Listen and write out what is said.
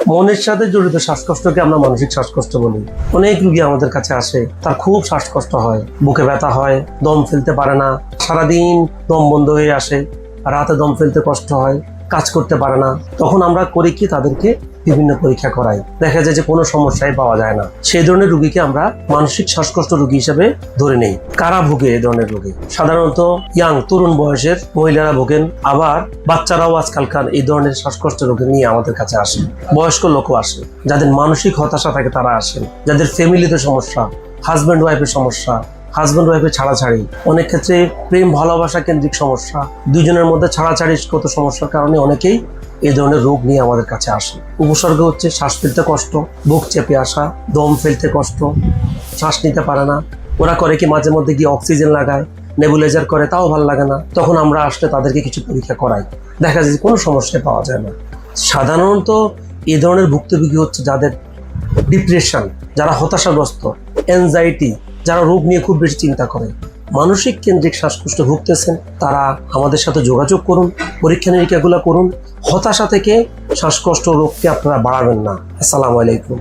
মনের সাথে জড়িত শ্বাসকষ্টকে আমরা মানসিক শ্বাসকষ্ট বলি। অনেক রোগী আমাদের কাছে আসে, তার খুব শ্বাসকষ্ট হয়, বুকে ব্যথা হয়, দম ফেলতে পারে না, সারাদিন দম বন্ধ হয়ে আসে, রাতে দম ফেলতে কষ্ট হয়, কাজ করতে পারে না। তখন আমরা করি কি, তাদেরকে বিভিন্ন পরীক্ষা করাই, দেখা যায় যে কোনো সমস্যাই পাওয়া যায় না। সেই ধরনের রোগীকে আমরা মানসিক শ্বাসকষ্ট রোগী হিসেবে ধরে নেই। কারা ভোগে এই ধরনের রোগে? সাধারণত তরুণ বয়সের মহিলারা ভোগেন, আবার বাচ্চারাও আজকালকার এই ধরনের শ্বাসকষ্ট রোগে নিয়ে আমাদের কাছে আসেন। বয়স্ক লোকও আসে, যাদের মানসিক হতাশা থাকে তারা আসেন, যাদের ফ্যামিলিতে সমস্যা, হাজব্যান্ড ওয়াইফের সমস্যা, হাজব্যান্ড ওয়াইফের ছাড়াছাড়ি, অনেক ক্ষেত্রে প্রেম ভালোবাসা কেন্দ্রিক সমস্যা, দুজনের মধ্যে ছাড়াছাড়িগত সমস্যার কারণে অনেকেই এই ধরনের রোগ নিয়ে আমাদের কাছে আসে। উপসর্গ হচ্ছে শ্বাস ফেলতে কষ্ট, বুক চেপে আসা, দম ফেলতে কষ্ট, শ্বাস নিতে পারে না। ওরা করে কি, মাঝে মধ্যে গিয়ে অক্সিজেন লাগায়, নেবুলাইজার করে, তাও ভালো লাগে না। তখন আমরা আসলে তাদেরকে কিছু পরীক্ষা করাই, দেখা যায় যে কোনো সমস্যায় পাওয়া যায় না। সাধারণত এই ধরনের ভুক্তভোগী হচ্ছে যাদের ডিপ্রেশন, যারা হতাশাগ্রস্ত, অ্যাংজাইটি, যারা রোগ নিয়ে খুব বেশি চিন্তা করে, মানসিক কেন্দ্রিক শ্বাসকষ্ট ভুগতেছেন, তারা আমাদের সাথে যোগাযোগ করুন, পরীক্ষা নিরীক্ষাগুলো করুন। হতাশা থেকে শ্বাসকষ্ট রোগকে আপনারা বাড়াবেন না। আসসালামু আলাইকুম।